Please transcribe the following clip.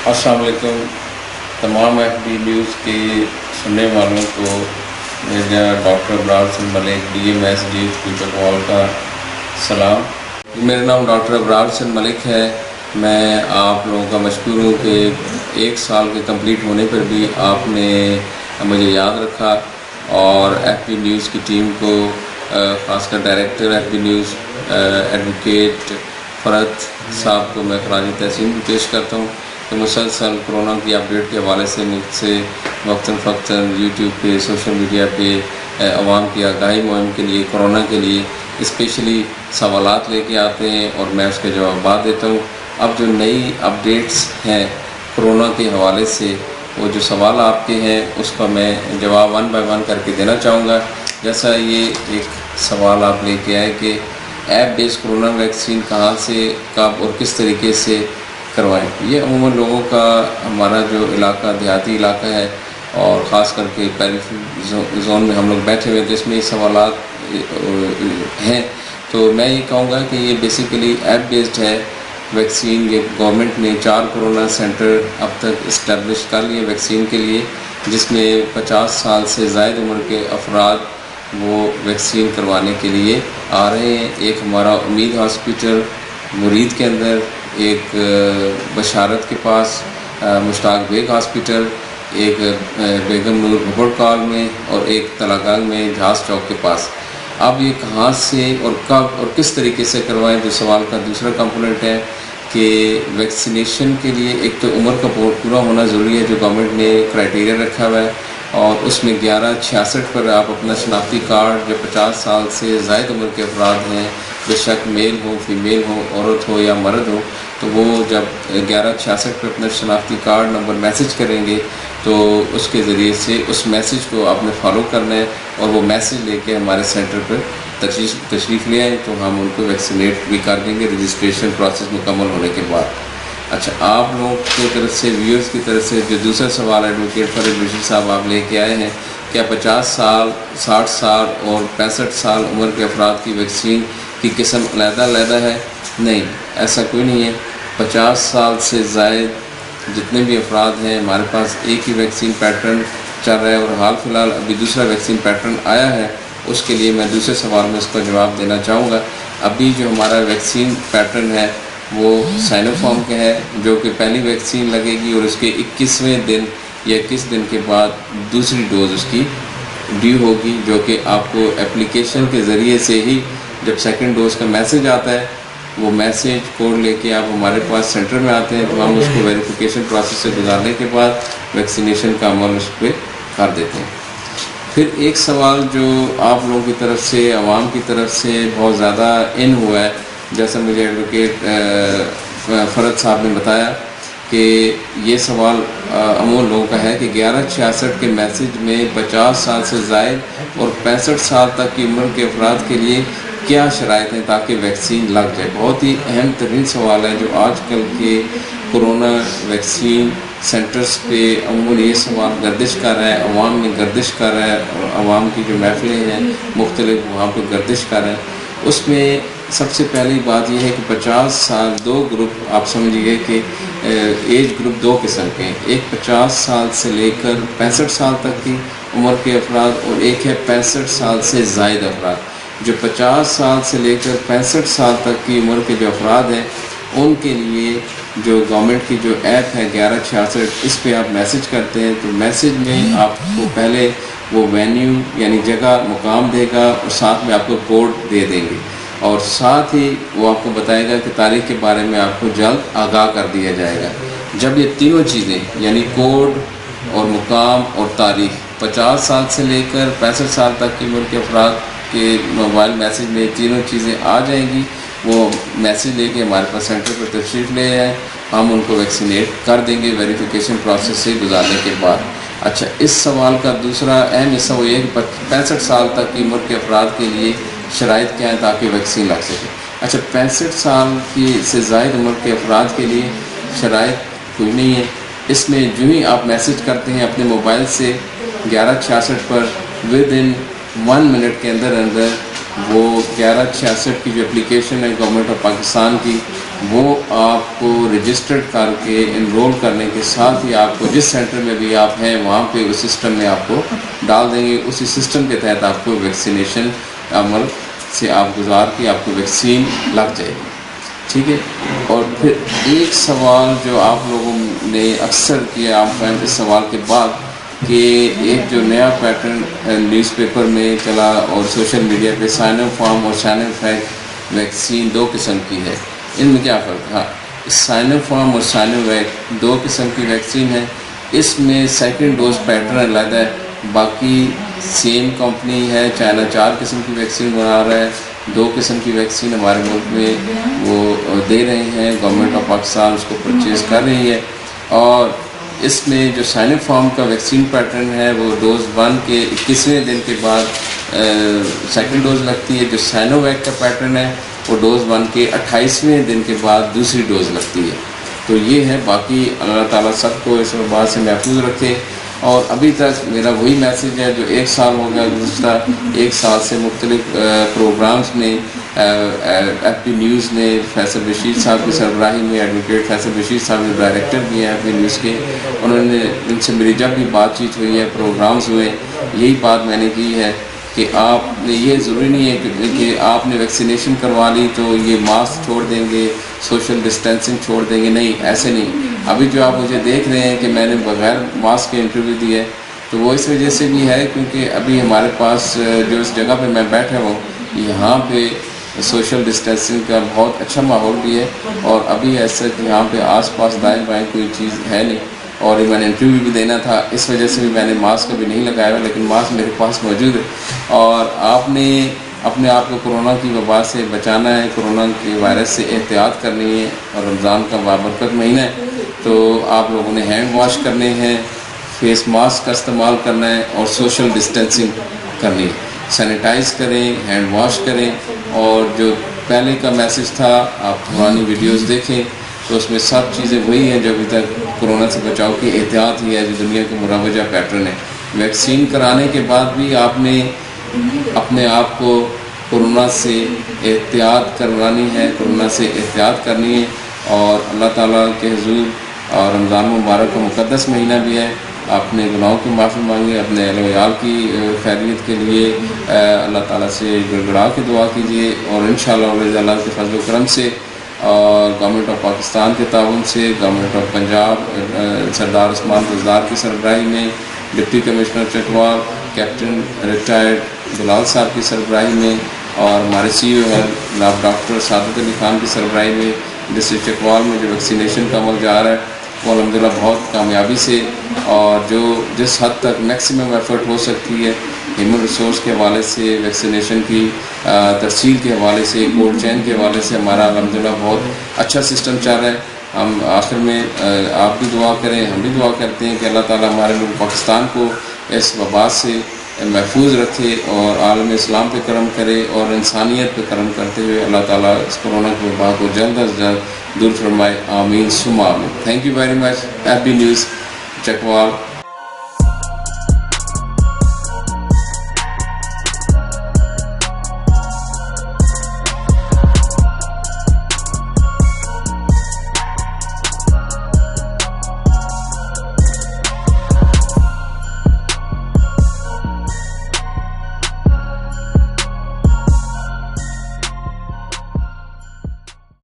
अस्सलाम वालेकुम तमाम FB न्यूज़ के सुनने वालों को मेरा doctor Abrar Hasan Malik DMS people hall का सलाम। मेरा नाम डॉक्टर अबरार हसन मलिक है। मैं आप लोगों का मशकूर हूँ कि 1 साल के कंप्लीट होने पर भी आपने मुझे याद रखा और FB न्यूज़ की टीम को ख़ासकर डायरेक्टर FB न्यूज़ एडवोकेट फ़रत साहब को मैं खराज तहसीन भी पेश करता हूँ कि मुसलसल कोरोना की अपडेट के हवाले से मुझसे वक्तन फ़क्तन यूट्यूब पे सोशल मीडिया पे अवाम की आगाही मुहिम के लिए कोरोना के लिए स्पेशली सवालात लेके आते हैं और मैं उसके जवाब देता हूँ। अब जो नई अपडेट्स हैं कोरोना के हवाले से वो जो सवाल आपके हैं उसका मैं जवाब 1 बाय 1 करके देना चाहूँगा। जैसा ये एक सवाल आप लेके आए कि ऐप बेस्ड कोरोना वैक्सीन कहाँ से कब और किस तरीके से करवाएं। ये अमूमन लोगों का हमारा जो इलाका देहाती इलाका है और ख़ास करके पेरिफेरल जोन में हम लोग बैठे हुए जिसमें ये सवालात हैं, तो मैं ये कहूँगा कि ये बेसिकली ऐप बेस्ड है वैक्सीन। ये गवर्नमेंट ने 4 कोरोना सेंटर अब तक इस्टेब्लिश कर लिए वैक्सीन के लिए, जिसमें 50 साल से ज़ायद उम्र के अफराद वो वैक्सीन करवाने के लिए आ रहे हैं। एक हमारा उम्मीद हॉस्पिटल मुरीद के अंदर, एक बशारत के पास मुश्ताक बेग हॉस्पिटल, एक बेगम नूर भुबड़काल में और एक तलागाल में जहाज़ चौक के पास। अब ये कहाँ से और कब और किस तरीके से करवाएं, जो सवाल का दूसरा कंपोनेंट है कि वैक्सीनेशन के लिए एक तो उम्र का पूरा होना ज़रूरी है जो गवर्नमेंट ने क्राइटेरिया रखा हुआ है, और उसमें 1166 पर आप अपना शनाख्ती कार्ड जो 50 साल से ज़ायद उम्र के अफराद हैं, बेशक मेल हो फीमेल हो औरत हो या मर्द हो, तो वो जब 1166 पर अपना शनाख्ती कार्ड नंबर मैसेज करेंगे तो उसके ज़रिए से उस मैसेज को आपने फॉलो करना है और वो मैसेज लेके हमारे सेंटर पर तशरीफ़ ले आए तो हम उनको वैक्सीनेट भी कर देंगे रजिस्ट्रेशन प्रोसेस मुकम्मल होने के बाद। अच्छा, आप लोगों की तरफ से व्यूअर्स की तरफ से जो दूसरा सवाल एडवोकेट फ़रीद बशीर साहब आप लेके आए हैं, क्या 50 साल 60 साल और 65 साल उम्र के अफराद की वैक्सीन की किस्म अलग-अलग है? नहीं, ऐसा कोई नहीं है। 50 साल से ज़ायद जितने भी अफराद हैं हमारे पास एक ही वैक्सीन पैटर्न चल रहा है और हाल फ़िलहाल अभी दूसरा वैक्सीन पैटर्न आया है, उसके लिए मैं दूसरे सवाल में इसका जवाब देना चाहूँगा। अभी जो हमारा वैक्सीन पैटर्न है वो साइनोफार्म का है, जो कि पहली वैक्सीन लगेगी और उसके 21वें दिन या 21 दिन के बाद दूसरी डोज़ उसकी ड्यू होगी, जो कि आपको एप्लीकेशन के ज़रिए से ही जब सेकंड डोज़ का मैसेज आता है वो मैसेज कोड लेके आप हमारे पास सेंटर में आते हैं तो हम उसको वेरिफिकेशन प्रोसेस से गुजारने के बाद वैक्सीनेशन का अमल उस पर कर देते हैं। फिर एक सवाल जो आप लोगों की तरफ से आवाम की तरफ से बहुत ज़्यादा इन हुआ है, जैसा मुझे एडवोकेट फ़रत साहब ने बताया कि ये सवाल अमूमन लोगों का है कि 1166 के मैसेज में 50 साल से ज़ायद और 65 साल तक की उम्र के अफराद के लिए क्या शराइत हैं ताकि वैक्सीन लग जाए। बहुत ही अहम तरीन सवाल है जो आजकल के कोरोना वैक्सीन सेंटर्स पे अमूमन ये सवाल गर्दिश कर रहा है, अवाम में गर्दिश कर रहा है और अवाम की जो महफिलें हैं मुख्तलिफ वहाँ पर गर्दिश कर रहे हैं। उसमें सबसे पहली बात यह है कि 50 साल 2 ग्रुप आप समझिए कि एज ग्रुप 2 किस्म के हैं। एक 50 साल से लेकर 65 साल तक की उम्र के अफराद और एक है 65 साल से ज़ायद अफराद। जो 50 साल से लेकर 65 साल तक की उम्र के जो अफराद हैं उनके लिए जो गवर्नमेंट की जो ऐप है 1166, इस पर आप मैसेज करते हैं तो मैसेज में आपको पहले वो वेन्यू यानी जगह मुकाम देगा और साथ में आपको कोड दे देंगे और साथ ही वो आपको बताएगा कि तारीख़ के बारे में आपको जल्द आगाह कर दिया जाएगा। जब ये तीनों चीज़ें यानी कोड और मुकाम और तारीख़ 50 साल से लेकर 65 साल तक की उम्र के अफराद के मोबाइल मैसेज में तीनों चीज़ें आ जाएंगी, वो मैसेज लेके हमारे पास सेंटर पर तशरीफ़ ले आए, हम उनको वैक्सीनेट कर देंगे वेरिफिकेशन प्रोसेस से गुजारने के बाद। अच्छा, इस सवाल का दूसरा अहम हिस्सा वो ये कि 65 साल तक की उम्र के अफराद के लिए शराइत क्या है ताकि वैक्सीन लग सके। अच्छा, 65 साल की से ज़ायद उम्र के अफराद के लिए शराइत कोई नहीं है। इसमें जो ही आप मैसेज करते हैं अपने मोबाइल से 1166 पर विद इन 1 मिनट के अंदर अंदर وہ 1166 کی جو اپلیکیشن ہے گورنمنٹ آف پاکستان کی، وہ آپ کو رجسٹرڈ کر کے انرول کرنے کے ساتھ ہی آپ کو جس سینٹر میں بھی آپ ہیں وہاں پہ اس سسٹم میں آپ کو ڈال دیں گے. اسی سسٹم کے تحت آپ کو ویکسینیشن عمل سے آپ گزار کے آپ کو ویکسین لگ جائے گی. ٹھیک ہے. اور پھر ایک سوال جو آپ لوگوں نے اکثر کیا آپ کا اس سوال کے بعد کہ ایک جو نیا پیٹرن نیوز پیپر میں چلا اور سوشل میڈیا پہ سائنو فارم اور سائنو فیک ویکسین 2 قسم کی ہے، ان میں کیا فرق؟ ہاں، سائنو فارم اور سائنو ویک 2 قسم کی ویکسین ہے. اس میں سیکنڈ ڈوز پیٹرن علیحدہ ہے، باقی سیم کمپنی ہے. چائنا 4 قسم کی ویکسین بنا رہا ہے، 2 قسم کی ویکسین ہمارے ملک میں وہ دے رہے ہیں. گورنمنٹ آف پاکستان اس کو پرچیز کر رہی ہے. اور اس میں جو سائنو فارم کا ویکسین پیٹرن ہے وہ ڈوز 1 کے 21ویں دن کے بعد سیکنڈ ڈوز لگتی ہے. جو سائنو ویک کا پیٹرن ہے وہ ڈوز 1 کے 28ویں دن کے بعد دوسری ڈوز لگتی ہے. تو یہ ہے. باقی اللہ تعالیٰ سب کو اس وبا سے محفوظ رکھے. اور ابھی تک میرا وہی میسیج ہے جو 1 سال ہو گیا، گزشتہ 1 سال سے مختلف پروگرامز میں ایف پی نیوز نے فیصل بشیر صاحب کی سربراہی میں، ایڈوکیٹ فیصل بشیر صاحب جو ڈائریکٹر بھی ہیں ایف پی نیوز کے، انہوں نے ان سے میری جب بھی بات چیت ہوئی ہے، پروگرامز ہوئے، یہی بات میں نے کی ہے کہ آپ نے یہ ضروری نہیں ہے کہ آپ نے ویکسینیشن کروا لی تو یہ ماسک چھوڑ دیں گے، سوشل ڈسٹینسنگ چھوڑ دیں گے. نہیں، ایسے نہیں. ابھی جو آپ مجھے دیکھ رہے ہیں کہ میں نے بغیر ماسک کے انٹرویو دی ہے، تو وہ اس وجہ سے بھی ہے کیونکہ ابھی ہمارے پاس جو اس جگہ پہ میں بیٹھا ہوں یہاں پہ سوشل ڈسٹینسنگ کا بہت اچھا ماحول بھی ہے. اور ابھی ایسا کہ یہاں پہ آس پاس دائیں بائیں کوئی چیز ہے نہیں. اور میں نے انٹرویو بھی دینا تھا، اس وجہ سے بھی میں نے ماسک ابھی نہیں لگایا ہوا، لیکن ماسک میرے پاس موجود ہے. اور آپ نے اپنے آپ کو کرونا کی وبا سے بچانا ہے، کرونا کے وائرس سے احتیاط کرنی ہے. اور رمضان کا بابرکت مہینہ ہے تو آپ لوگوں نے ہینڈ واش کرنے ہیں، فیس ماسک کا استعمال کرنا ہے اور سوشل ڈسٹینسنگ کرنی ہے. سینیٹائز کریں، ہینڈ واش کریں. اور جو پہلے کا میسیج تھا آپ پرانی ویڈیوز دیکھیں تو اس میں سب چیزیں وہی ہیں جو ابھی تک کرونا سے بچاؤ کی احتیاط ہی ہے جو دنیا کا مروجہ پیٹرن ہے. ویکسین کرانے کے بعد بھی آپ نے اپنے آپ کو کرونا سے احتیاط کروانی ہے، کرونا سے احتیاط کرنی ہے. اور اللہ تعالیٰ کے حضور اور رمضان مبارک کا مقدس مہینہ بھی ہے، اپنے گناہوں کی معافی مانگیں، اپنے اہل و عیال کی خیریت کے لیے اللہ تعالیٰ سے گڑگڑا کے دعا کیجیے. اور انشاءاللہ اللہ کے فضل و کرم سے اور گورنمنٹ آف پاکستان کے تعاون سے، گورنمنٹ آف پنجاب سردار عثمان بزدار کی سربراہی میں، deputy commissioner Chakwal captain retired Bilal sahab کی سربراہی میں، اور ہمارے سی او ہے جناب ڈاکٹر سعادت علی خان کی سربراہی میں ڈسٹرکٹ چکوال میں جو ویکسینیشن کا عمل جا رہا ہے وہ الحمدللہ بہت کامیابی سے، اور جو جس حد تک میکسیمم ایفرٹ ہو سکتی ہے ہیومن ریسورس کے حوالے سے، ویکسینیشن کی ترسیل کے حوالے سے، کولڈ چین کے حوالے سے ہمارا الحمدللہ بہت اچھا سسٹم چل رہا ہے. ہم آخر میں آپ بھی دعا کریں، ہم بھی دعا کرتے ہیں کہ اللہ تعالیٰ ہمارے ملک پاکستان کو اس وبا سے محفوظ رکھے اور عالم اسلام پہ کرم کرے اور انسانیت پہ کرم کرتے ہوئے اللہ تعالیٰ اس کرونا کی وبا کو جلد از جلد دور فرمائے. آمین ثم آمین. Thank you very much. F B news Chakwal.